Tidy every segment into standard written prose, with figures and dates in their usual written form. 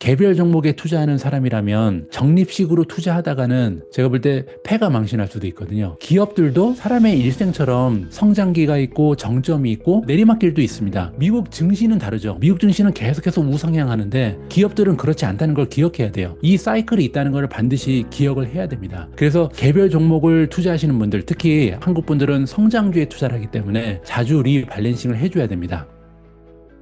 개별 종목에 투자하는 사람이라면 적립식으로 투자하다가는 제가 볼 때 패가 망신할 수도 있거든요. 기업들도 사람의 일생처럼 성장기가 있고 정점이 있고 내리막길도 있습니다. 미국 증시는 다르죠. 미국 증시는 계속해서 우상향하는데 기업들은 그렇지 않다는 걸 기억해야 돼요. 이 사이클이 있다는 걸 반드시 기억을 해야 됩니다. 그래서 개별 종목을 투자하시는 분들, 특히 한국 분들은 성장주에 투자를 하기 때문에 자주 리밸런싱을 해줘야 됩니다.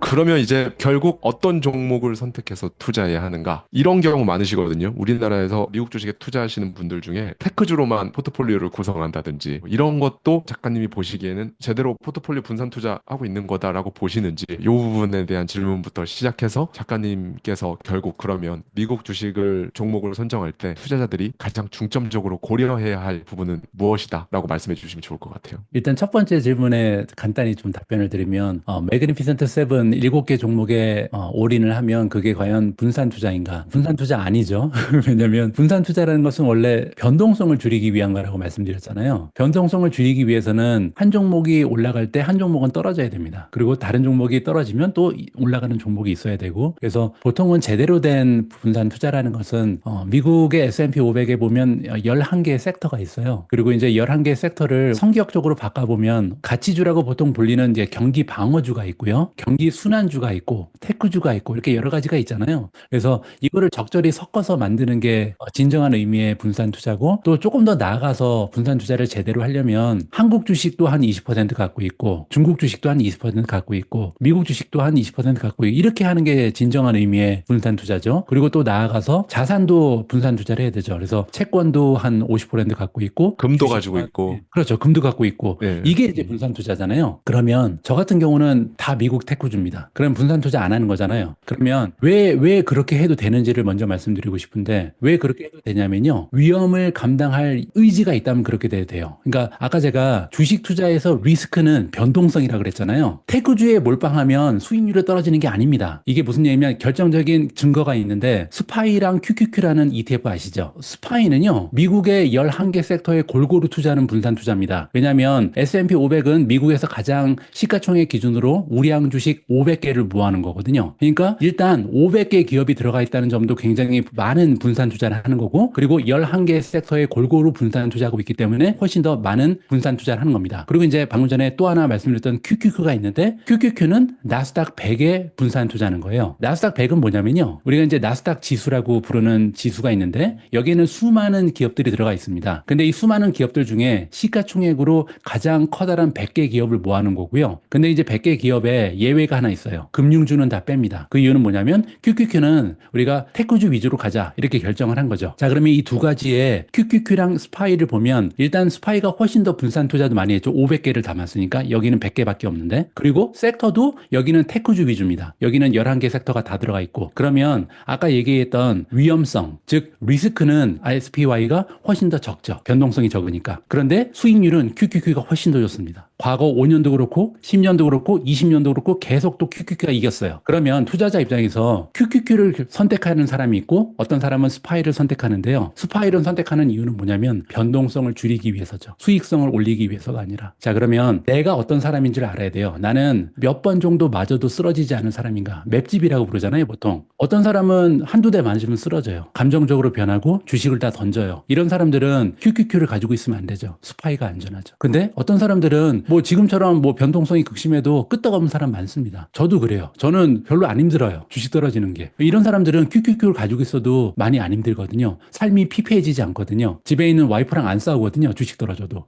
그러면 이제 결국 어떤 종목을 선택해서 투자해야 하는가? 이런 경우 많으시거든요. 우리나라에서 미국 주식에 투자하시는 분들 중에 테크주로만 포트폴리오를 구성한다든지 이런 것도 작가님이 보시기에는 제대로 포트폴리오 분산 투자하고 있는 거다라고 보시는지 이 부분에 대한 질문부터 시작해서 작가님께서 결국 그러면 미국 주식을 종목으로 선정할 때 투자자들이 가장 중점적으로 고려해야 할 부분은 무엇이다 라고 말씀해 주시면 좋을 것 같아요. 일단 첫 번째 질문에 간단히 좀 답변을 드리면 매그니피센트 세븐 7개 종목에 올인을 하면 그게 과연 분산 투자인가? 분산 투자 아니죠. 왜냐하면 분산 투자라는 것은 원래 변동성을 줄이기 위한 거라고 말씀드렸잖아요. 변동성을 줄이기 위해서는 한 종목이 올라갈 때 한 종목은 떨어져야 됩니다. 그리고 다른 종목이 떨어지면 또 올라가는 종목이 있어야 되고, 그래서 보통은 제대로 된 분산 투자라는 것은 미국의 S&P 500에 보면 11개의 섹터가 있어요. 그리고 이제 11개의 섹터를 성격적으로 바꿔보면 가치주라고 보통 불리는 이제 경기 방어주가 있고요. 경기 순환주가 있고 테크주가 있고 이렇게 여러 가지가 있잖아요. 그래서 이거를 적절히 섞어서 만드는 게 진정한 의미의 분산 투자고, 또 조금 더 나아가서 분산 투자를 제대로 하려면 한국 주식도 한 20% 갖고 있고 중국 주식도 한 20% 갖고 있고 미국 주식도 한 20% 갖고 있고 이렇게 하는 게 진정한 의미의 분산 투자죠. 그리고 또 나아가서 자산도 분산 투자를 해야 되죠. 그래서 채권도 한 50% 갖고 있고 금도 주식도 가지고 있고, 그렇죠. 금도 갖고 있고 예. 이게 이제 분산 투자잖아요. 그러면 저 같은 경우는 다 미국 테크주입니다. 그럼 분산 투자 안 하는 거잖아요. 그러면 왜 그렇게 해도 되는지를 먼저 말씀드리고 싶은데, 왜 그렇게 해도 되냐면요. 위험을 감당할 의지가 있다면 그렇게 돼요. 그러니까 아까 제가 주식 투자에서 리스크는 변동성이라 그랬잖아요. 테크주에 몰빵하면 수익률이 떨어지는 게 아닙니다. 이게 무슨 얘기냐면 결정적인 증거가 있는데, 스파이랑 QQQ라는 ETF 아시죠? 스파이는요, 미국의 11개 섹터에 골고루 투자하는 분산 투자입니다. 왜냐하면 S&P 500은 미국에서 가장 시가총액 기준으로 우량 주식 500개를 모아놓은 거거든요. 그러니까 일단 500개 기업이 들어가 있다는 점도 굉장히 많은 분산 투자를 하는 거고, 그리고 11개 섹터에 골고루 분산 투자하고 있기 때문에 훨씬 더 많은 분산 투자를 하는 겁니다. 그리고 이제 방금 전에 또 하나 말씀드렸던 QQQ가 있는데, QQQ는 나스닥 100에 분산 투자하는 거예요. 나스닥 100은 뭐냐면요, 우리가 이제 나스닥 지수라고 부르는 지수가 있는데 여기에는 수많은 기업들이 들어가 있습니다. 근데 이 수많은 기업들 중에 시가총액으로 가장 커다란 100개 기업을 모아놓은 거고요. 근데 이제 100개 기업에 예외가 하나 있어요. 금융주는 다 뺍니다. 그 이유는 뭐냐면 QQQ는 우리가 테크주 위주로 가자 이렇게 결정을 한 거죠. 자, 그러면 이 두 가지의 QQQ랑 스파이를 보면 일단 스파이가 훨씬 더 분산 투자도 많이 했죠. 500개를 담았으니까 여기는 100개밖에 없는데, 그리고 섹터도 여기는 테크주 위주입니다. 여기는 11개 섹터가 다 들어가 있고, 그러면 아까 얘기했던 위험성, 즉 리스크는 SPY가 훨씬 더 적죠. 변동성이 적으니까. 그런데 수익률은 QQQ가 훨씬 더 좋습니다. 과거 5년도 그렇고 10년도 그렇고 20년도 그렇고 계속 또 QQQ가 이겼어요. 그러면 투자자 입장에서 QQQ를 선택하는 사람이 있고 어떤 사람은 스파이를 선택하는데요. 스파이를 선택하는 이유는 뭐냐면 변동성을 줄이기 위해서죠. 수익성을 올리기 위해서가 아니라. 자, 그러면 내가 어떤 사람인지를 알아야 돼요. 나는 몇 번 정도 맞아도 쓰러지지 않은 사람인가. 맵집이라고 부르잖아요, 보통. 어떤 사람은 한두 대 맞으면 쓰러져요. 감정적으로 변하고 주식을 다 던져요. 이런 사람들은 QQQ를 가지고 있으면 안 되죠. 스파이가 안전하죠. 근데 어떤 사람들은 뭐 지금처럼 뭐 변동성이 극심해도 끄떡없는 사람 많습니다. 저도 그래요. 저는 별로 안 힘들어요. 주식 떨어지는 게. 이런 사람들은 QQQ를 가지고 있어도 많이 안 힘들거든요. 삶이 피폐해지지 않거든요. 집에 있는 와이프랑 안 싸우거든요. 주식 떨어져도.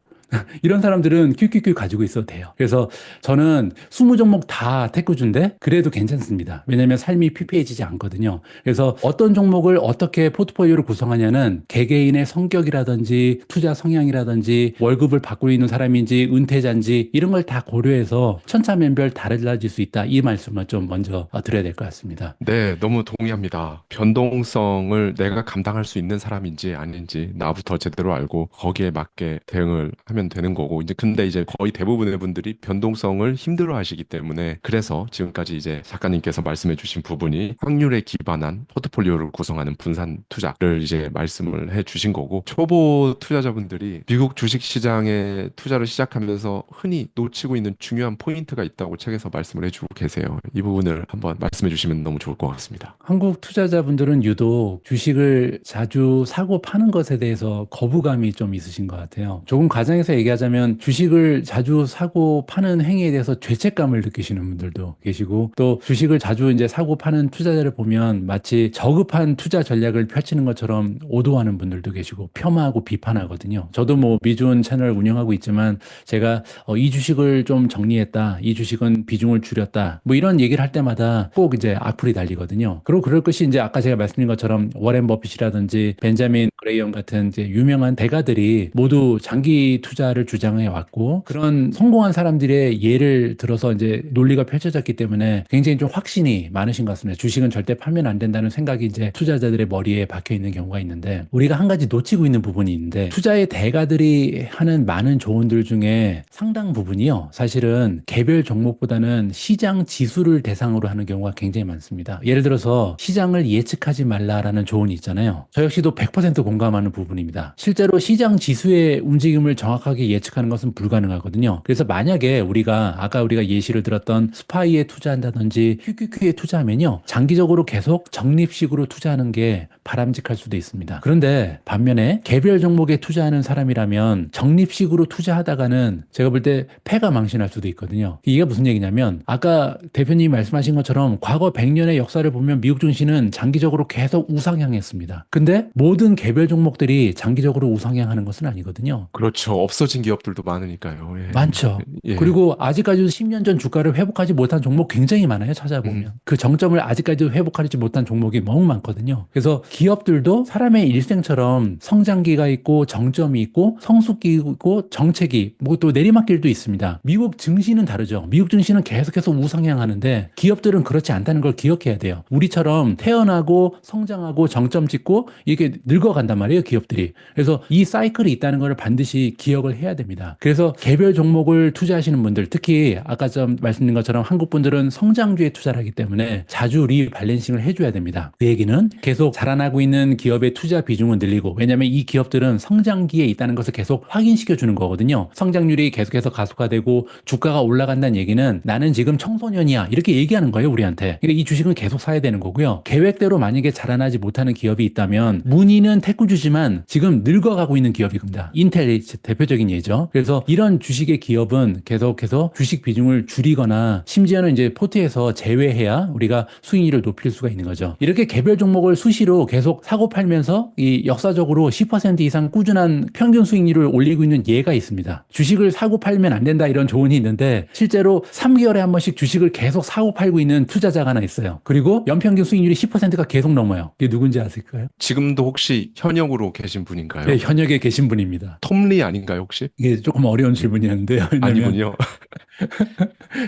이런 사람들은 QQQ 가지고 있어도 돼요. 그래서 저는 20종목 다 테크주인데 그래도 괜찮습니다. 왜냐하면 삶이 피폐해지지 않거든요. 그래서 어떤 종목을 어떻게 포트폴리오를 구성하냐는 개개인의 성격이라든지 투자 성향이라든지 월급을 받고 있는 사람인지 은퇴자인지 이런 걸 다 고려해서 천차만별 달라질 수 있다. 이 말씀을 좀 먼저 드려야 될 것 같습니다. 네, 너무 동의합니다. 변동성을 내가 감당할 수 있는 사람인지 아닌지 나부터 제대로 알고 거기에 맞게 대응을 하면 하면 되는 거고 이제 근데 이제 거의 대부분의 분들이 변동성을 힘들어 하시기 때문에 그래서 지금까지 이제 작가님께서 말씀해 주신 부분이 확률에 기반한 포트폴리오를 구성하는 분산 투자를 이제 말씀을 해 주신 거고 초보 투자자분들이 미국 주식 시장에 투자를 시작하면서 흔히 놓치고 있는 중요한 포인트가 있다고 책에서 말씀을 해주고 계세요. 이 부분을 한번 말씀해 주시면 너무 좋을 것 같습니다. 한국 투자자분들은 유독 주식을 자주 사고 파는 것에 대해서 거부감이 좀 있으신 것 같아요. 조금 과장해서 얘기하자면 주식을 자주 사고 파는 행위에 대해서 죄책감을 느끼시는 분들도 계시고 또 주식을 자주 이제 사고 파는 투자자를 보면 마치 저급한 투자 전략을 펼치는 것처럼 오도하는 분들도 계시고 폄하하고 비판하거든요. 저도 뭐 미주은 채널 운영하고 있지만 제가 이 주식을 좀 정리했다. 이 주식은 비중을 줄였다. 뭐 이런 얘기를 할 때마다 꼭 이제 악플이 달리거든요. 그리고 그럴 것이 이제 아까 제가 말씀드린 것처럼 워렌 버핏이라든지 벤자민 그레이엄 같은 이제 유명한 대가들이 모두 장기 투자를 주장해 왔고 그런 성공한 사람들의 예를 들어서 이제 논리가 펼쳐졌기 때문에 굉장히 좀 확신이 많으신 것 같습니다. 주식은 절대 팔면 안 된다는 생각이 이제 투자자들의 머리에 박혀 있는 경우가 있는데 우리가 한 가지 놓치고 있는 부분이 있는데 투자의 대가들이 하는 많은 조언들 중에 상당 부분이요. 사실은 개별 종목보다는 시장 지수를 대상으로 하는 경우가 굉장히 많습니다. 예를 들어서 시장을 예측하지 말라라는 조언이 있잖아요. 저 역시도 100% 공감하는 부분입니다. 실제로 시장 지수의 움직임을 정확하게 예측하는 것은 불가능하거든요. 그래서 만약에 아까 우리가 예시를 들었던 스파이에 투자한다든지 QQQ에 투자하면요. 장기적으로 계속 적립식으로 투자하는 게 바람직할 수도 있습니다. 그런데 반면에 개별 종목에 투자하는 사람이라면 적립식으로 투자하다가는 제가 볼 때 패가 망신할 수도 있거든요. 이게 무슨 얘기냐면 아까 대표님이 말씀하신 것처럼 과거 100년의 역사를 보면 미국 증시는 장기적으로 계속 우상향했습니다. 근데 모든 개별 종목들이 장기적으로 우상향하는 것은 아니거든요. 그렇죠. 없어진 기업들도 많으니까요. 예. 많죠. 예. 그리고 아직까지도 10년 전 주가를 회복하지 못한 종목 굉장히 많아요. 찾아보면. 그 정점을 아직까지도 회복하지 못한 종목이 너무 많거든요. 그래서 기업들도 사람의 일생처럼 성장기가 있고 정점이 있고 성숙기 있고 정체기 뭐 또 내리막길도 있습니다. 미국 증시는 다르죠. 미국 증시는 계속해서 우상향하는데 기업들은 그렇지 않다는 걸 기억해야 돼요. 우리처럼 태어나고 성장하고 정점 찍고 이렇게 늙어간단 말이에요. 기업들이. 그래서 이 사이클이 있다는 걸 반드시 기억을 해야 됩니다. 그래서 개별 종목을 투자하시는 분들 특히 아까 좀 말씀드린 것처럼 한국 분들은 성장주에 투자를 하기 때문에 자주 리밸런싱을 해줘야 됩니다. 그 얘기는 계속 자라나고 있는 기업의 투자 비중은 늘리고 왜냐하면 이 기업들은 성장기에 있다는 것을 계속 확인시켜 주는 거거든요. 성장률이 계속해서 가속화되고 주가가 올라간다는 얘기는 나는 지금 청소년이야 이렇게 얘기하는 거예요 우리한테. 그러니까 이 주식은 계속 사야 되는 거고요. 계획대로 만약에 자라나지 못하는 기업이 있다면 문의는 테크주지만 지금 늙어가고 있는 기업입니다. 인텔이 대표적인 예죠. 그래서 이런 주식의 기업은 계속해서 주식 비중을 줄이거나 심지어는 이제 포트에서 제외해야 우리가 수익률을 높일 수가 있는 거죠. 이렇게 개별 종목을 수시로 계속 사고 팔면서 이 역사적으로 10% 이상 꾸준한 평균 수익률을 올리고 있는 예가 있습니다. 주식을 사고 팔면 안 된다 이런 조언이 있는데 실제로 3개월에 한 번씩 주식을 계속 사고 팔고 있는 투자자가 하나 있어요. 그리고 연평균 수익률이 10%가 계속 넘어요. 이게 누군지 아실까요? 지금도 혹시 현역으로 계신 분인가요? 네, 현역에 계신 분입니다. 톰리 아닌가요, 혹시? 이게 조금 어려운 질문이었는데요. 왜냐면 아니군요.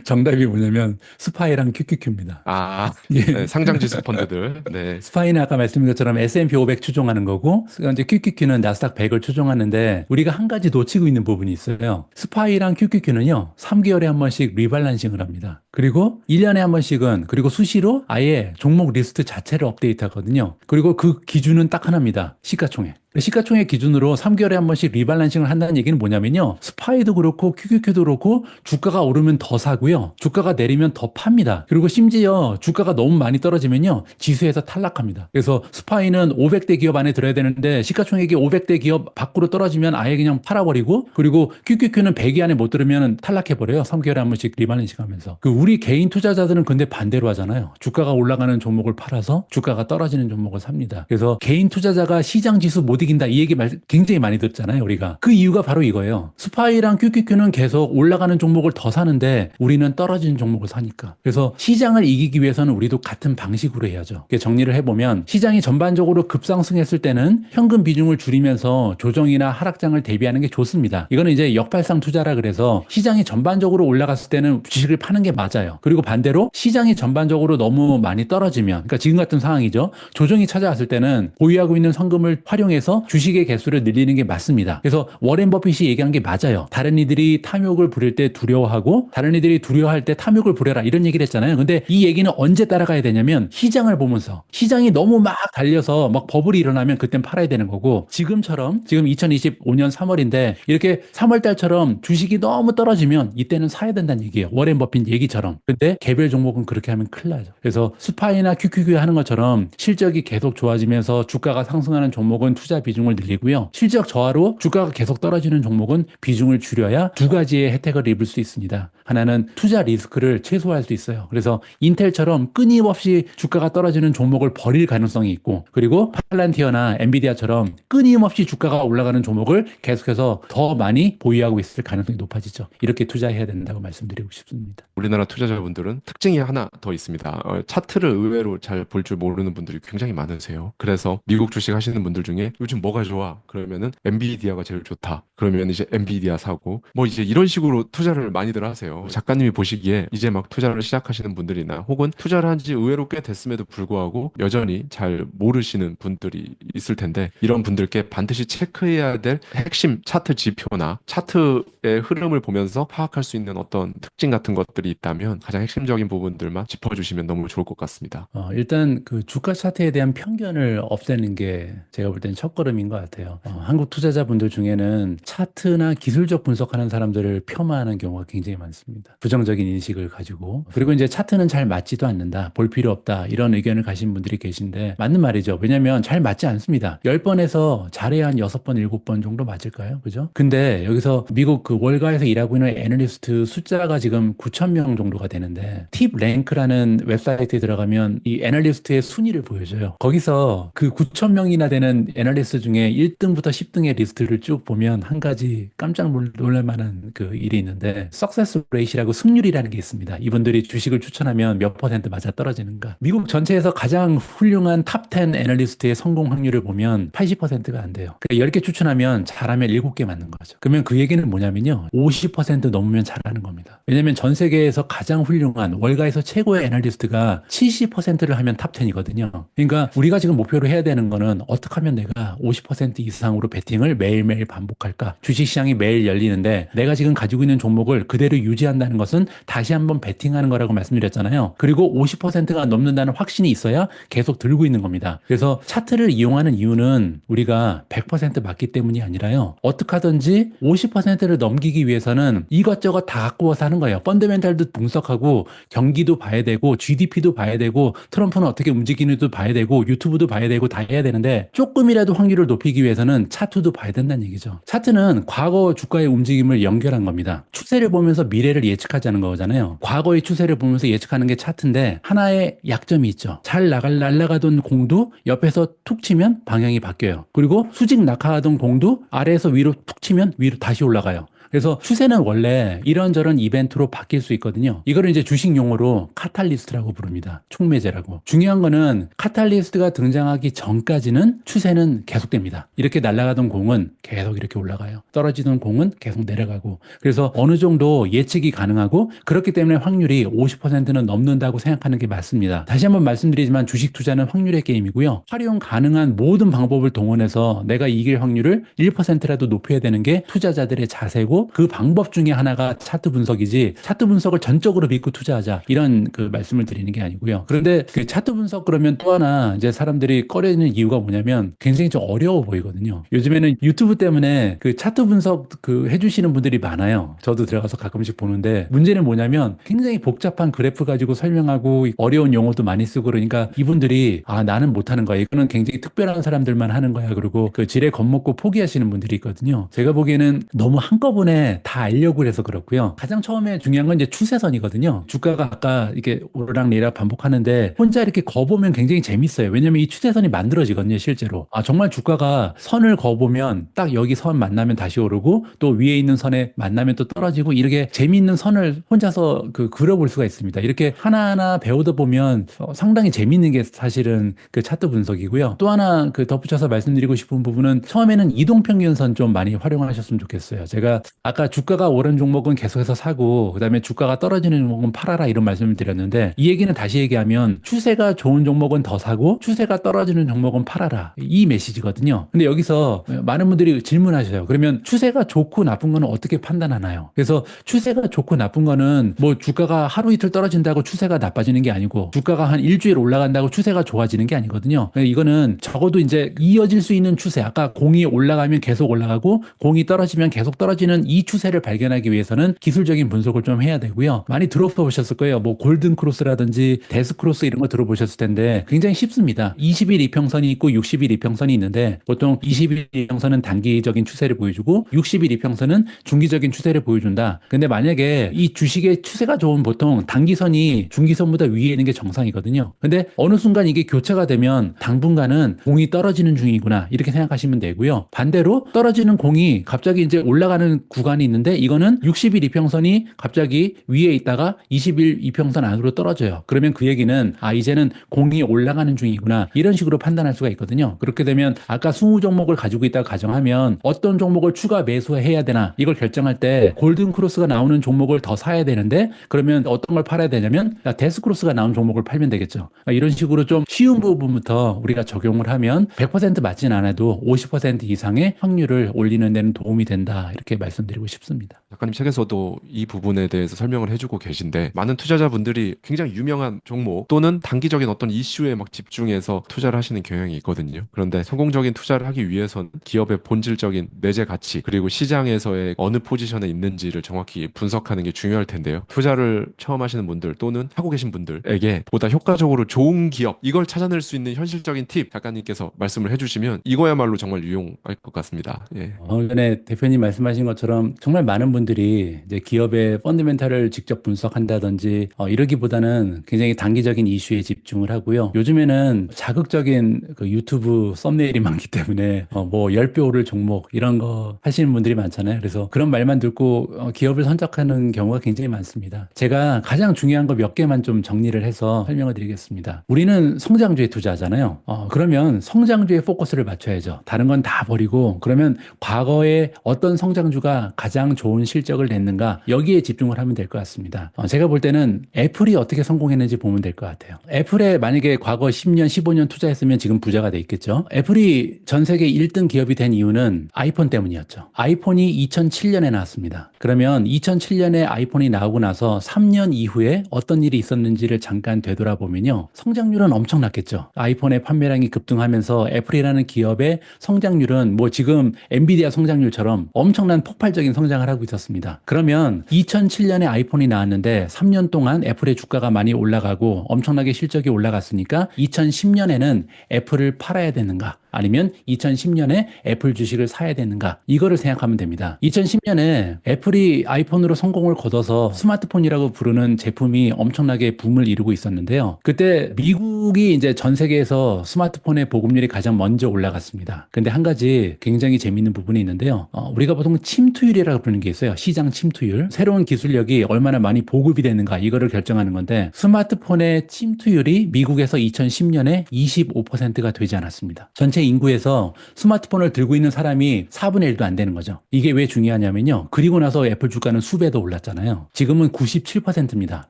정답이 뭐냐면 스파이랑 QQQ입니다. 아, 예. 네, 상장지수 펀드들. 네. 스파이는 아까 말씀드린 것처럼 S&P 500 추종하는 거고 이제 QQQ는 나스닥 100을 추종하는데 우리가 한 가지 놓치고 있는 부분이 있어요. 스파이랑 QQQ는요. 3개월에 한 번씩 리밸런싱을 합니다. 그리고 1년에 한 번씩은 그리고 수시로 아예 종목 리스트 자체를 업데이트하거든요. 그리고 그 기준은 딱 하나입니다. 시가총액. 시가총액 기준으로 3개월에 한 번씩 리밸런싱을 한다는 얘기는 뭐냐면요. 스파이도 그렇고 QQQ도 그렇고 주가가 오르면 더 사고요. 주가가 내리면 더 팝니다. 그리고 심지어 주가가 너무 많이 떨어지면요. 지수에서 탈락합니다. 그래서 스파이는 500대 기업 안에 들어야 되는데 시가총액이 500대 기업 밖으로 떨어지면 아예 그냥 팔아버리고 그리고 QQQ는 100위 안에 못 들으면 탈락해버려요. 3개월에 한 번씩 리밸런싱 하면서. 우리 개인 투자자들은 근데 반대로 하잖아요. 주가가 올라가는 종목을 팔아서 주가가 떨어지는 종목을 삽니다. 그래서 개인 투자자가 시장 지수 못 이긴다 이 얘기 굉장히 많이 듣잖아요 우리가. 그 이유가 바로 이거예요. 스파이랑 QQQ는 계속 올라가는 종목을 더 사는데 우리는 떨어지는 종목을 사니까. 그래서 시장을 이기기 위해서는 우리도 같은 방식으로 해야죠. 정리를 해보면 시장이 전반적으로 급상승했을 때는 현금 비중을 줄이면서 조정이나 하락장을 대비하는 게 좋습니다. 이거는 이제 역발상 투자라 그래서 시장이 전반적으로 올라갔을 때는 주식을 파는 게 맞아요. 그리고 반대로 시장이 전반적으로 너무 많이 떨어지면 그러니까 지금 같은 상황이죠. 조정이 찾아왔을 때는 보유하고 있는 현금을 활용해서 통해서 주식의 개수를 늘리는 게 맞습니다. 그래서 워렌 버핏이 얘기한 게 맞아요. 다른 이들이 탐욕을 부릴 때 두려워하고 다른 이들이 두려워할 때 탐욕을 부려라 이런 얘기를 했잖아요. 근데 이 얘기는 언제 따라가야 되냐면 시장을 보면서 시장이 너무 막 달려서 막 버블이 일어나면 그땐 팔아야 되는 거고 지금처럼 지금 2025년 3월인데 이렇게 3월 달처럼 주식이 너무 떨어지면 이때는 사야 된다는 얘기예요. 워렌 버핏 얘기처럼. 근데 개별 종목은 그렇게 하면 큰일 나죠. 그래서 스파이나 QQQ 하는 것처럼 실적이 계속 좋아지면서 주가가 상승하는 종목은 투자 비중을 늘리고요. 실적 저하로 주가가 계속 떨어지는 종목은 비중을 줄여야 두 가지의 혜택을 입을 수 있습니다. 하나는 투자 리스크를 최소화할 수 있어요. 그래서 인텔처럼 끊임없이 주가가 떨어지는 종목을 버릴 가능성이 있고 그리고 팔란티어나 엔비디아처럼 끊임없이 주가가 올라가는 종목을 계속해서 더 많이 보유하고 있을 가능성이 높아지죠. 이렇게 투자해야 된다고 말씀드리고 싶습니다. 우리나라 투자자분들은 특징이 하나 더 있습니다. 차트를 의외로 잘 볼 줄 모르는 분들이 굉장히 많으세요. 그래서 미국 주식 하시는 분들 중에 요즘 뭐가 좋아? 그러면은 엔비디아가 제일 좋다. 그러면 이제 엔비디아 사고 뭐 이제 이런 식으로 투자를 많이들 하세요. 작가님이 보시기에 이제 막 투자를 시작하시는 분들이나 혹은 투자를 한 지 의외로 꽤 됐음에도 불구하고 여전히 잘 모르시는 분들이 있을 텐데 이런 분들께 반드시 체크해야 될 핵심 차트 지표나 차트의 흐름을 보면서 파악할 수 있는 어떤 특징 같은 것들이 있다면 가장 핵심적인 부분들만 짚어주시면 너무 좋을 것 같습니다. 일단 그 주가 차트에 대한 편견을 없애는 게 제가 볼 때는 첫걸음인 것 같아요. 한국 투자자분들 중에는 차트나 기술적 분석하는 사람들을 폄하하는 경우가 굉장히 많습니다. 부정적인 인식을 가지고. 그리고 이제 차트는 잘 맞지도 않는다. 볼 필요 없다. 이런 의견을 가신 분들이 계신데 맞는 말이죠. 왜냐하면 잘 맞지 않습니다. 10번에서 잘해야 한 6번, 7번 정도 맞을까요? 그죠? 근데 여기서 미국 그 월가에서 일하고 있는 애널리스트 숫자가 지금 9천 명 정도가 되는데 팁랭크라는 웹사이트에 들어가면 이 애널리스트의 순위를 보여줘요. 거기서 그 9천 명이나 되는 애널리스트 중에 1등부터 10등의 리스트를 쭉 보면 한 가지 깜짝 놀랄 만한 그 일이 있는데 석세스 레이시라고 승률이라는 게 있습니다. 이분들이 주식을 추천하면 몇 퍼센트 맞아 떨어지는가. 미국 전체에서 가장 훌륭한 탑 10 애널리스트의 성공 확률을 보면 80%가 안 돼요. 그러니까 10개 추천하면 잘하면 7개 맞는 거죠. 그러면 그 얘기는 뭐냐면요. 50% 넘으면 잘하는 겁니다. 왜냐면 전 세계에서 가장 훌륭한 월가에서 최고의 애널리스트가 70%를 하면 탑 10이거든요. 그러니까 우리가 지금 목표로 해야 되는 거는 어떻게 하면 내가 50% 이상으로 베팅을 매일매일 반복할까? 주식시장이 매일 열리는데 내가 지금 가지고 있는 종목을 그대로 유지한다는 것은 다시 한번 베팅하는 거라고 말씀드렸잖아요. 그리고 50%가 넘는다는 확신이 있어야 계속 들고 있는 겁니다. 그래서 차트를 이용하는 이유는 우리가 100% 맞기 때문이 아니라요. 어떻게 하든지 50%를 넘기기 위해서는 이것저것 다 갖고 와서 하는 거예요. 펀더멘탈도 분석하고 경기도 봐야 되고 GDP도 봐야 되고 트럼프는 어떻게 움직이는지도 봐야 되고 유튜브도 봐야 되고 다 해야 되는데 조금이라도 확률을 높이기 위해서는 차트도 봐야 된다는 얘기죠. 차트는 과거 주가의 움직임을 연결한 겁니다. 추세를 보면서 미래를 예측하자는 거잖아요. 과거의 추세를 보면서 예측하는 게 차트인데 하나의 약점이 있죠. 잘 날아가던 공도 옆에서 툭 치면 방향이 바뀌어요. 그리고 수직 낙하하던 공도 아래에서 위로 툭 치면 위로 다시 올라가요. 그래서 추세는 원래 이런저런 이벤트로 바뀔 수 있거든요. 이거를 이제 주식 용어로 카탈리스트라고 부릅니다. 촉매제라고. 중요한 거는 카탈리스트가 등장하기 전까지는 추세는 계속됩니다. 이렇게 날아가던 공은 계속 이렇게 올라가요. 떨어지던 공은 계속 내려가고. 그래서 어느 정도 예측이 가능하고 그렇기 때문에 확률이 50%는 넘는다고 생각하는 게 맞습니다. 다시 한번 말씀드리지만 주식 투자는 확률의 게임이고요. 활용 가능한 모든 방법을 동원해서 내가 이길 확률을 1%라도 높여야 되는 게 투자자들의 자세고 그 방법 중에 하나가 차트 분석이지 차트 분석을 전적으로 믿고 투자하자 이런 그 말씀을 드리는 게 아니고요. 그런데 그 차트 분석 그러면 또 하나 이제 사람들이 꺼려지는 이유가 뭐냐면 굉장히 좀 어려워 보이거든요. 요즘에는 유튜브 때문에 그 차트 분석 그 해주시는 분들이 많아요. 저도 들어가서 가끔씩 보는데 문제는 뭐냐면 굉장히 복잡한 그래프 가지고 설명하고 어려운 용어도 많이 쓰고 그러니까 이분들이 나는 못하는 거야. 이거는 굉장히 특별한 사람들만 하는 거야. 그리고 그 지레 겁먹고 포기하시는 분들이 있거든요. 제가 보기에는 너무 한꺼번에 다 알려고 해서 그렇고요. 가장 처음에 중요한 건 이제 추세선이거든요. 주가가 아까 이렇게 오르락내리락 반복하는데 혼자 이렇게 거보면 굉장히 재밌어요. 왜냐면 이 추세선이 만들어지거든요, 실제로. 정말 주가가 선을 거보면 딱 여기 선 만나면 다시 오르고 또 위에 있는 선에 만나면 또 떨어지고 이렇게 재미있는 선을 혼자서 그려볼 수가 있습니다. 이렇게 하나하나 배우다 보면 상당히 재미있는 게 사실은 그 차트 분석이고요. 또 하나 그 덧붙여서 말씀드리고 싶은 부분은 처음에는 이동평균선 좀 많이 활용하셨으면 좋겠어요. 제가 아까 주가가 오른 종목은 계속해서 사고 그다음에 주가가 떨어지는 종목은 팔아라 이런 말씀을 드렸는데 이 얘기는 다시 얘기하면 추세가 좋은 종목은 더 사고 추세가 떨어지는 종목은 팔아라 이 메시지거든요. 근데 여기서 많은 분들이 질문하셔요. 그러면 추세가 좋고 나쁜 거는 어떻게 판단하나요? 그래서 추세가 좋고 나쁜 거는 뭐 주가가 하루 이틀 떨어진다고 추세가 나빠지는 게 아니고 주가가 한 일주일 올라간다고 추세가 좋아지는 게 아니거든요. 이거는 적어도 이제 이어질 수 있는 추세 아까 공이 올라가면 계속 올라가고 공이 떨어지면 계속 떨어지는 이 추세를 발견하기 위해서는 기술적인 분석을 좀 해야 되고요. 많이 들어보셨을 거예요. 뭐 골든 크로스라든지 데스 크로스 이런 거 들어보셨을 텐데 굉장히 쉽습니다. 20일 이평선이 있고 60일 이평선이 있는데 보통 20일 이평선은 단기적인 추세를 보여주고 60일 이평선은 중기적인 추세를 보여준다. 근데 만약에 이 주식의 추세가 좋은 보통 단기선이 중기선보다 위에 있는 게 정상이거든요. 근데 어느 순간 이게 교차가 되면 당분간은 공이 떨어지는 중이구나 이렇게 생각하시면 되고요. 반대로 떨어지는 공이 갑자기 이제 올라가는 구간이 있는데 이거는 60일 이평선이 갑자기 위에 있다가 20일 이평선 안으로 떨어져요. 그러면 그 얘기는 이제는 공이 올라가는 중이구나 이런 식으로 판단할 수가 있거든요. 그렇게 되면 아까 20 종목을 가지고 있다고 가정하면 어떤 종목을 추가 매수해야 되나 이걸 결정할 때 골든 크로스가 나오는 종목을 더 사야 되는데 그러면 어떤 걸 팔아야 되냐면 데스 크로스가 나온 종목을 팔면 되겠죠. 이런 식으로 좀 쉬운 부분부터 우리가 적용을 하면 100% 맞진 않아도 50% 이상의 확률을 올리는 데는 도움이 된다 이렇게 말씀드리고 싶습니다. 작가님 책에서도 이 부분에 대해서 설명을 해주고 계신데 많은 투자자분들이 굉장히 유명한 종목 또는 단기적인 어떤 이슈에 막 집중해서 투자를 하시는 경향이 있거든요. 그런데 성공적인 투자를 하기 위해서는 기업의 본질적인 내재 가치 그리고 시장에서의 어느 포지션에 있는지를 정확히 분석하는 게 중요할 텐데요. 투자를 처음 하시는 분들 또는 하고 계신 분들에게 보다 효과적으로 좋은 기업 이걸 찾아낼 수 있는 현실적인 팁 작가님께서 말씀을 해주시면 이거야말로 정말 유용할 것 같습니다. 예. 전에 대표님 말씀하신 것처럼 정말 많은 분들이 이제 기업의 펀더멘탈을 직접 분석한다든지 이러기보다는 굉장히 단기적인 이슈에 집중을 하고요. 요즘에는 자극적인 그 유튜브 썸네일이 많기 때문에 뭐 10배 오를 종목 이런 거 하시는 분들이 많잖아요. 그래서 그런 말만 듣고 기업을 선택하는 경우가 굉장히 많습니다. 제가 가장 중요한 거 몇 개만 좀 정리를 해서 설명을 드리겠습니다. 우리는 성장주에 투자하잖아요. 그러면 성장주에 포커스를 맞춰야죠. 다른 건 다 버리고 그러면 과거에 어떤 성장주가 가장 좋은 실적을 냈는가 여기에 집중을 하면 될 것 같습니다. 제가 볼 때는 애플이 어떻게 성공했는지 보면 될 것 같아요. 애플에 만약에 과거 10년, 15년 투자했으면 지금 부자가 돼 있겠죠. 애플이 전 세계 1등 기업이 된 이유는 아이폰 때문이었죠. 아이폰이 2007년에 나왔습니다. 그러면 2007년에 아이폰이 나오고 나서 3년 이후에 어떤 일이 있었는지를 잠깐 되돌아보면요. 성장률은 엄청났겠죠. 아이폰의 판매량이 급등하면서 애플이라는 기업의 성장률은 뭐 지금 엔비디아 성장률처럼 엄청난 폭발적인 성장을 하고 있었습니다. 그러면 2007년에 아이폰이 나왔는데 3년 동안 애플의 주가가 많이 올라가고 엄청나게 실적이 올라갔으니까 2010년에는 애플을 팔아야 되는가? 아니면 2010년에 애플 주식을 사야 되는가? 이거를 생각하면 됩니다. 2010년에 애플이 아이폰으로 성공을 거둬서 스마트폰이라고 부르는 제품이 엄청나게 붐을 이루고 있었는데요. 그때 미국이 이제 전 세계에서 스마트폰의 보급률이 가장 먼저 올라갔습니다. 근데 한 가지 굉장히 재밌는 부분이 있는데요. 우리가 보통 침투율이라고 부르는 게 있어요. 시장 침투율. 새로운 기술력이 얼마나 많이 보급이 되는가 이거를 결정하는 건데 스마트폰의 침투율이 미국에서 2010년에 25%가 되지 않았습니다. 전체 인구에서 스마트폰을 들고 있는 사람이 4분의 1도 안 되는 거죠. 이게 왜 중요하냐면요. 그리고 나서 애플 주가는 수배 더 올랐잖아요. 지금은 97%입니다.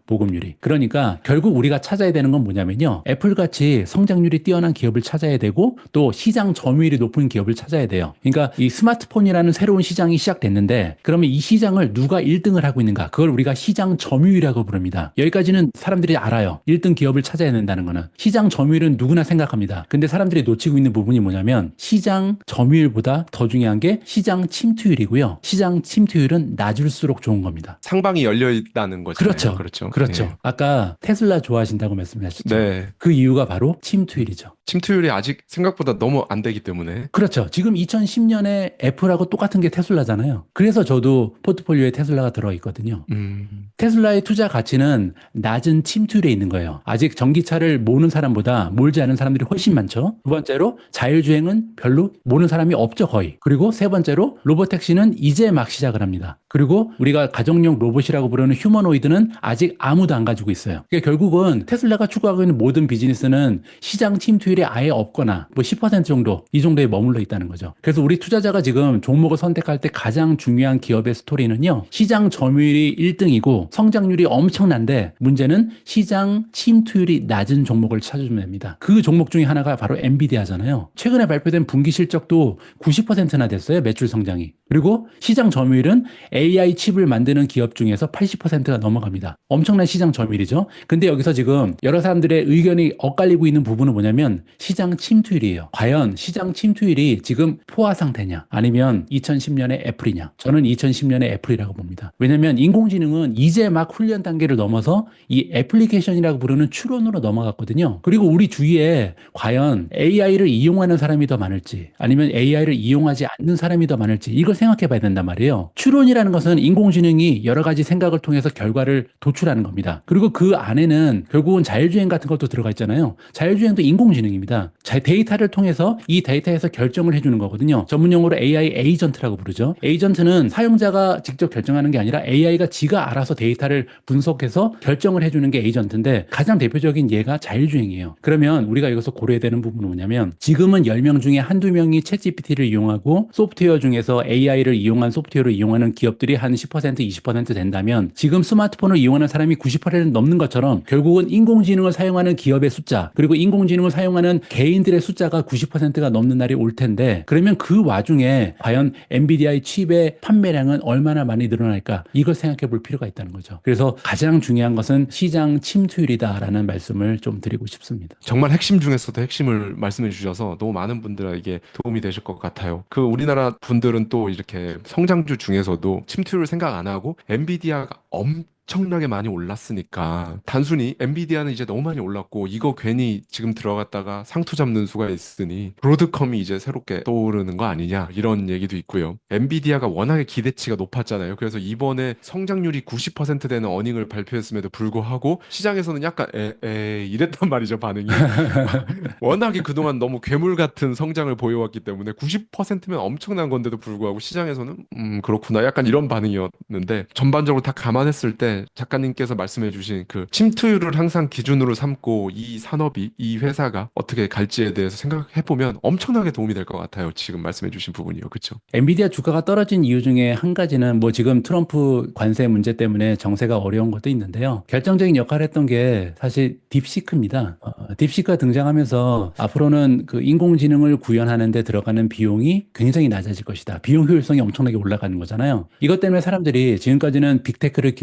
보급률이. 그러니까 결국 우리가 찾아야 되는 건 뭐냐면요. 애플같이 성장률이 뛰어난 기업을 찾아야 되고 또 시장 점유율이 높은 기업을 찾아야 돼요. 그러니까 이 스마트폰이라는 새로운 시장이 시작됐는데 그러면 이 시장을 누가 1등을 하고 있는가? 그걸 우리가 시장 점유율이라고 부릅니다. 여기까지는 사람들이 알아요. 1등 기업을 찾아야 된다는 거는. 시장 점유율은 누구나 생각합니다. 근데 사람들이 놓치고 있는 부분이 뭐냐면 시장 점유율보다 더 중요한 게 시장 침투율이고요. 시장 침투율은 낮을수록 좋은 겁니다. 상방이 열려 있다는 거잖아요. 그렇죠. 그렇죠. 네. 아까 테슬라 좋아하신다고 말씀하셨죠. 네. 그 이유가 바로 침투율이죠. 침투율이 아직 생각보다 너무 안 되기 때문에. 그렇죠. 지금 2010년에 애플하고 똑같은 게 테슬라잖아요. 그래서 저도 포트폴리오에 테슬라가 들어있거든요. 테슬라의 투자 가치는 낮은 침투율에 있는 거예요. 아직 전기차를 모는 사람보다 몰지 않은 사람들이 훨씬 많죠. 두 번째로 자율주행은 별로 모르는 사람이 없죠, 거의. 그리고 세 번째로 로보택시는 이제 막 시작을 합니다. 그리고 우리가 가정용 로봇이라고 부르는 휴머노이드는 아직 아무도 안 가지고 있어요. 그러니까 결국은 테슬라가 추구하고 있는 모든 비즈니스는 시장 침투율이 아예 없거나 뭐 10% 정도, 이 정도에 머물러 있다는 거죠. 그래서 우리 투자자가 지금 종목을 선택할 때 가장 중요한 기업의 스토리는요, 시장 점유율이 1등이고 성장률이 엄청난데 문제는 시장 침투율이 낮은 종목을 찾아주면 됩니다. 그 종목 중에 하나가 바로 엔비디아잖아요. 최근에 발표된 분기 실적도 90%나 됐어요, 매출 성장이. 그리고 시장 점유율은 AI 칩을 만드는 기업 중에서 80%가 넘어갑니다. 엄청난 시장 점유율이죠. 근데 여기서 지금 여러 사람들의 의견이 엇갈리고 있는 부분은 뭐냐면 시장 침투율이에요. 과연 시장 침투율이 지금 포화 상태냐 아니면 2010년의 애플이냐. 저는 2010년의 애플이라고 봅니다. 왜냐면 인공지능은 이제 막 훈련 단계를 넘어서 이 애플리케이션이라고 부르는 추론으로 넘어갔거든요. 그리고 우리 주위에 과연 AI를 이용하는 사람이 더 많을지 아니면 AI를 이용하지 않는 사람이 더 많을지 이걸 생각해 봐야 된단 말이에요. 추론이라는 것은 인공지능이 여러 가지 생각을 통해서 결과를 도출하는 겁니다. 그리고 그 안에는 결국은 자율주행 같은 것도 들어가 있잖아요. 자율주행도 인공지능입니다. 데이터를 통해서 이 데이터에서 결정을 해주는 거거든요. 전문용어로 AI 에이전트라고 부르죠. 에이전트는 사용자가 직접 결정하는 게 아니라 AI가 지가 알아서 데이터를 분석해서 결정을 해주는 게 에이전트인데 가장 대표적인 예가 자율주행이에요. 그러면 우리가 여기서 고려해야 되는 부분은 뭐냐면 지금은 10명 중에 한두 명이 챗GPT를 이용하고 소프트웨어 중에서 AI를 이용한 소프트웨어를 이용하는 기업들이 한 10%, 20% 된다면 지금 스마트폰을 이용하는 사람이 90%를 넘는 것처럼 결국은 인공지능을 사용하는 기업의 숫자 그리고 인공지능을 사용하는 개인들의 숫자가 90%가 넘는 날이 올 텐데 그러면 그 와중에 과연 엔비디아의 칩의 판매량은 얼마나 많이 늘어날까 이걸 생각해 볼 필요가 있다는 거죠. 그래서 가장 중요한 것은 시장 침투율이다라는 말씀을 좀 드리고 싶습니다. 정말 핵심 중에서도 핵심을 말씀해 주셔서 너무 많은 분들에게 도움이 되실 것 같아요. 그 우리나라 분들은 또 이렇게 성장주 중에서도 침투율을 생각 안 하고 엔비디아가 엄청나게 많이 올랐으니까 단순히 엔비디아는 이제 너무 많이 올랐고 이거 괜히 지금 들어갔다가 상투 잡는 수가 있으니 브로드컴이 이제 새롭게 떠오르는 거 아니냐 이런 얘기도 있고요. 엔비디아가 워낙에 기대치가 높았잖아요. 그래서 이번에 성장률이 90% 되는 어닝을 발표했음에도 불구하고 시장에서는 약간 이랬단 말이죠, 반응이. 워낙에 그동안 너무 괴물 같은 성장을 보여왔기 때문에 90%면 엄청난 건데도 불구하고 시장에서는 그렇구나 약간 이런 반응이었는데 전반적으로 다 감안했을 때 작가님께서 말씀해 주신 그 침투율을 항상 기준으로 삼고 이 산업이 이 회사가 어떻게 갈지에 대해서 생각해 보면 엄청나게 도움이 될 것 같아요. 지금 말씀해 주신 부분이요. 그렇죠? 엔비디아 주가가 떨어진 이유 중에 한 가지는 뭐 지금 트럼프 관세 문제 때문에 정세가 어려운 것도 있는데요. 결정적인 역할을 했던 게 사실 딥시크입니다. 딥시크가 등장하면서 앞으로는 그 인공지능을 구현하는 데 들어가는 비용이 굉장히 낮아질 것이다. 비용 효율성이 엄청나게 올라가는 거잖아요. 이것 때문에 사람들이 지금까지는 빅테크를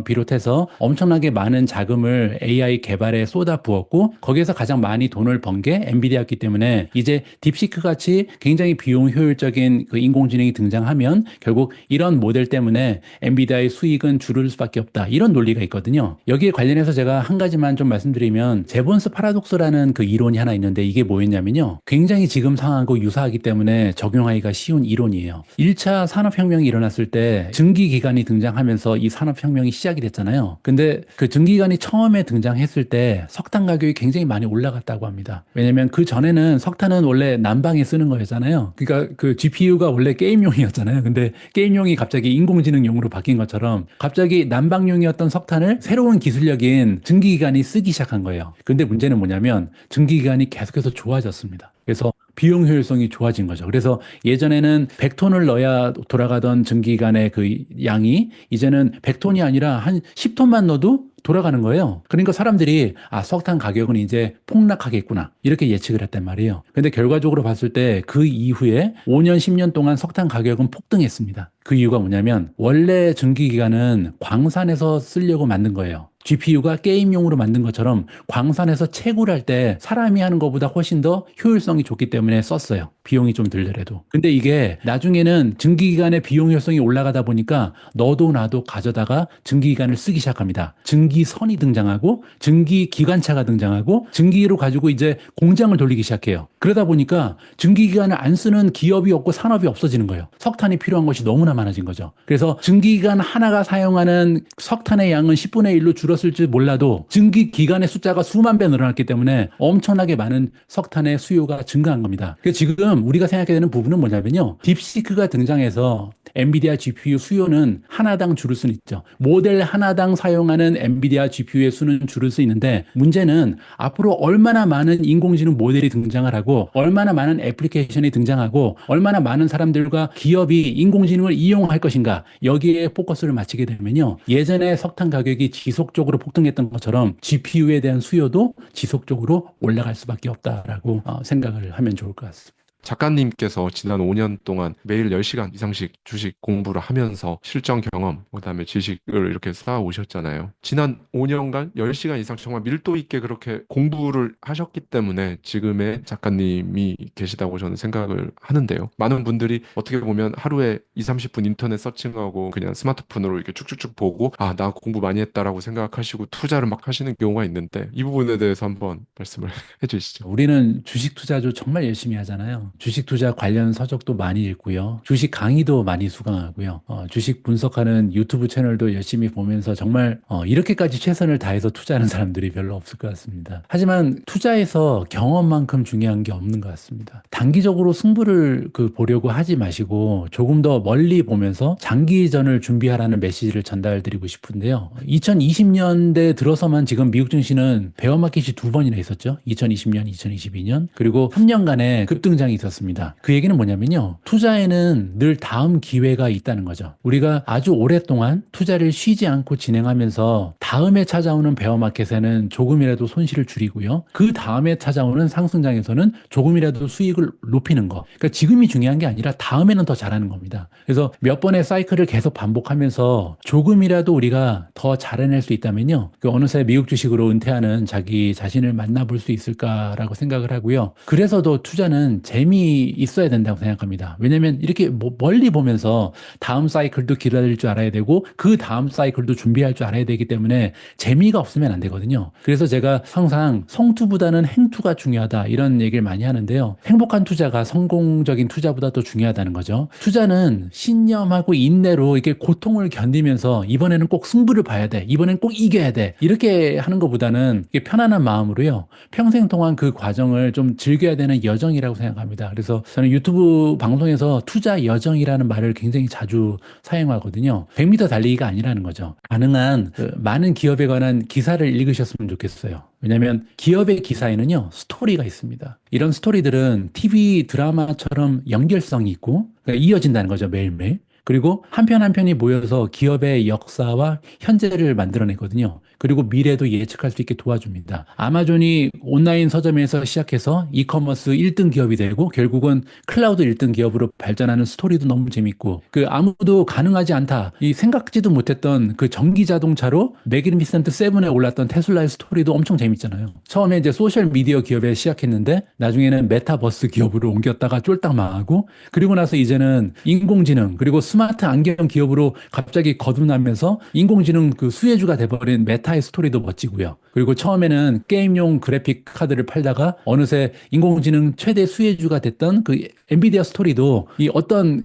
비롯해서 엄청나게 많은 자금을 AI 개발에 쏟아 부었고 거기에서 가장 많이 돈을 번 게 엔비디아였기 때문에 이제 딥시크 같이 굉장히 비용 효율적인 그 인공지능이 등장하면 결국 이런 모델 때문에 엔비디아의 수익은 줄을 수밖에 없다. 이런 논리가 있거든요. 여기에 관련해서 제가 한 가지만 좀 말씀드리면 제본스 파라독스라는 그 이론이 하나 있는데 이게 뭐였냐면요. 굉장히 지금 상황하고 유사하기 때문에 적용하기가 쉬운 이론이에요. 1차 산업혁명이 일어났을 때 증기기관이 등장하면서 이 산업혁명이 시작이 됐잖아요. 근데 그 증기기관이 처음에 등장했을 때 석탄 가격이 굉장히 많이 올라갔다고 합니다. 왜냐면 그 전에는 석탄은 원래 난방에 쓰는 거였잖아요. 그러니까 그 GPU가 원래 게임용이었잖아요. 근데 게임용이 갑자기 인공지능용으로 바뀐 것처럼 갑자기 난방용이었던 석탄을 새로운 기술력인 증기기관이 쓰기 시작한 거예요. 근데 문제는 뭐냐면 증기기관이 계속해서 좋아졌습니다. 그래서 비용 효율성이 좋아진 거죠. 그래서 예전에는 100톤을 넣어야 돌아가던 증기기관의 그 양이 이제는 100톤이 아니라 한 10톤만 넣어도 돌아가는 거예요. 그러니까 사람들이 석탄 가격은 이제 폭락하겠구나 이렇게 예측을 했단 말이에요. 근데 결과적으로 봤을 때 그 이후에 5년, 10년 동안 석탄 가격은 폭등했습니다. 그 이유가 뭐냐면 원래 증기기관은 광산에서 쓰려고 만든 거예요. GPU가 게임용으로 만든 것처럼 광산에서 채굴할 때 사람이 하는 것보다 훨씬 더 효율성이 좋기 때문에 썼어요. 비용이 좀 들더라도. 근데 이게 나중에는 증기기관의 비용 효율성이 올라가다 보니까 너도 나도 가져다가 증기기관을 쓰기 시작합니다. 증기선이 등장하고 증기기관차가 등장하고 증기로 가지고 이제 공장을 돌리기 시작해요. 그러다 보니까 증기기관을 안 쓰는 기업이 없고 산업이 없어지는 거예요. 석탄이 필요한 것이 너무나 많아진 거죠. 그래서 증기기관 하나가 사용하는 석탄의 양은 10분의 1로 줄었을지 몰라도 증기기관의 숫자가 수만 배 늘어났기 때문에 엄청나게 많은 석탄의 수요가 증가한 겁니다. 그래서 지금 우리가 생각해야 되는 부분은 뭐냐면요. 딥시크가 등장해서 엔비디아 GPU 수요는 하나당 줄을 수는 있죠. 모델 하나당 사용하는 엔비디아 GPU의 수는 줄을 수 있는데 문제는 앞으로 얼마나 많은 인공지능 모델이 등장을 하고 얼마나 많은 애플리케이션이 등장하고 얼마나 많은 사람들과 기업이 인공지능을 이용할 것인가 여기에 포커스를 맞추게 되면요. 예전에 석탄 가격이 지속적으로 폭등했던 것처럼 GPU에 대한 수요도 지속적으로 올라갈 수밖에 없다라고 생각을 하면 좋을 것 같습니다. 작가님께서 지난 5년 동안 매일 10시간 이상씩 주식 공부를 하면서 실전 경험, 그다음에 지식을 이렇게 쌓아 오셨잖아요. 지난 5년간 10시간 이상 정말 밀도 있게 그렇게 공부를 하셨기 때문에 지금의 작가님이 계시다고 저는 생각을 하는데요. 많은 분들이 어떻게 보면 하루에 2, 30분 인터넷 서칭하고 그냥 스마트폰으로 이렇게 쭉쭉쭉 보고 아, 나 공부 많이 했다라고 생각하시고 투자를 막 하시는 경우가 있는데 이 부분에 대해서 한번 말씀을 해주시죠. 우리는 주식 투자도 정말 열심히 하잖아요. 주식 투자 관련 서적도 많이 읽고요. 주식 강의도 많이 수강하고요. 주식 분석하는 유튜브 채널도 열심히 보면서 정말 이렇게까지 최선을 다해서 투자하는 사람들이 별로 없을 것 같습니다. 하지만 투자에서 경험만큼 중요한 게 없는 것 같습니다. 단기적으로 승부를 보려고 하지 마시고 조금 더 멀리 보면서 장기전을 준비하라는 메시지를 전달드리고 싶은데요. 2020년대 들어서만 지금 미국 증시는 베어마켓이 2번이나 있었죠. 2020년, 2022년. 그리고 3년간의 급등장이 있었습니다. 그 얘기는 뭐냐면요. 투자에는 늘 다음 기회가 있다는 거죠. 우리가 아주 오랫동안 투자를 쉬지 않고 진행하면서 다음에 찾아오는 베어마켓에는 조금이라도 손실을 줄이고요. 그 다음에 찾아오는 상승장에서는 조금이라도 수익을 높이는 거. 그러니까 지금이 중요한 게 아니라 다음에는 더 잘하는 겁니다. 그래서 몇 번의 사이클을 계속 반복하면서 조금이라도 우리가 더 잘해낼 수 있다면요. 어느새 미국 주식으로 은퇴하는 자기 자신을 만나볼 수 있을까라고 생각을 하고요. 그래서도 투자는 재미있어야 된다고 생각합니다. 왜냐하면 이렇게 멀리 보면서 다음 사이클도 기다릴 줄 알아야 되고 그 다음 사이클도 준비할 줄 알아야 되기 때문에 재미가 없으면 안 되거든요. 그래서 제가 항상 성투보다는 행투가 중요하다 이런 얘기를 많이 하는데요. 행복한 투자가 성공적인 투자보다 더 중요하다는 거죠. 투자는 신념하고 인내로 이렇게 고통을 견디면서 이번에는 꼭 승부를 봐야 돼. 이번엔 꼭 이겨야 돼. 이렇게 하는 것보다는 편안한 마음으로요. 평생 동안 그 과정을 좀 즐겨야 되는 여정이라고 생각합니다. 그래서 저는 유튜브 방송에서 투자 여정이라는 말을 굉장히 자주 사용하거든요. 100m 달리기가 아니라는 거죠. 가능한 많은 기업에 관한 기사를 읽으셨으면 좋겠어요. 왜냐하면 기업의 기사에는요, 스토리가 있습니다. 이런 스토리들은 TV 드라마처럼 연결성이 있고 그러니까 이어진다는 거죠, 매일매일. 그리고 한 편 한 편이 모여서 기업의 역사와 현재를 만들어내거든요. 그리고 미래도 예측할 수 있게 도와줍니다. 아마존이 온라인 서점에서 시작해서 이커머스 1등 기업이 되고 결국은 클라우드 1등 기업으로 발전하는 스토리도 너무 재밌고 아무도 가능하지 않다. 이 생각지도 못했던 그 전기 자동차로 매그니피센트 7에 올랐던 테슬라의 스토리도 엄청 재밌잖아요. 처음에 이제 소셜 미디어 기업에 시작했는데 나중에는 메타버스 기업으로 옮겼다가 쫄딱 망하고 그리고 나서 이제는 인공지능 그리고 스마트 안경 기업으로 갑자기 거듭나면서 인공지능 수혜주가 돼버린 메타의 스토리도 멋지고요. 그리고 처음에는 게임용 그래픽 카드를 팔다가 어느새 인공지능 최대 수혜주가 됐던 엔비디아 스토리도 이 어떤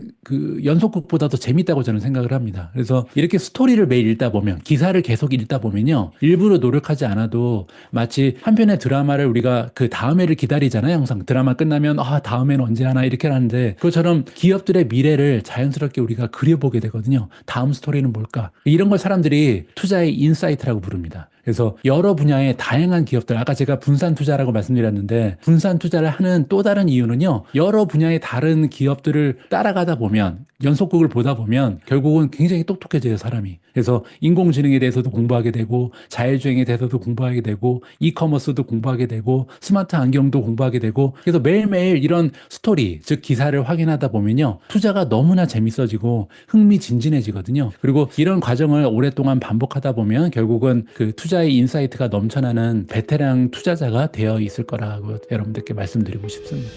연속극보다 더 재밌다고 저는 생각을 합니다. 그래서 이렇게 스토리를 매일 읽다 보면 기사를 계속 읽다 보면요. 일부러 노력하지 않아도 마치 한 편의 드라마를 우리가 다음 회를 기다리잖아요. 항상 드라마 끝나면 다음에는 언제 하나 이렇게 하는데 그것처럼 기업들의 미래를 자연스럽게 우리가 그려보게 되거든요. 다음 스토리는 뭘까? 이런 걸 사람들이 투자의 인사이트라고 부릅니다. 그래서 여러 분야의 다양한 기업들, 아까 제가 분산 투자라고 말씀드렸는데 분산 투자를 하는 또 다른 이유는요. 여러 분야의 다른 기업들을 따라가다 보면 연속극을 보다 보면 결국은 굉장히 똑똑해져요, 사람이. 그래서 인공지능에 대해서도 공부하게 되고 자율주행에 대해서도 공부하게 되고 이커머스도 공부하게 되고 스마트 안경도 공부하게 되고 그래서 매일매일 이런 스토리, 즉 기사를 확인하다 보면요. 투자가 너무나 재밌어지고 흥미진진해지거든요. 그리고 이런 과정을 오랫동안 반복하다 보면 결국은 투자의 인사이트가 넘쳐나는 베테랑 투자자가 되어 있을 거라고 여러분들께 말씀드리고 싶습니다.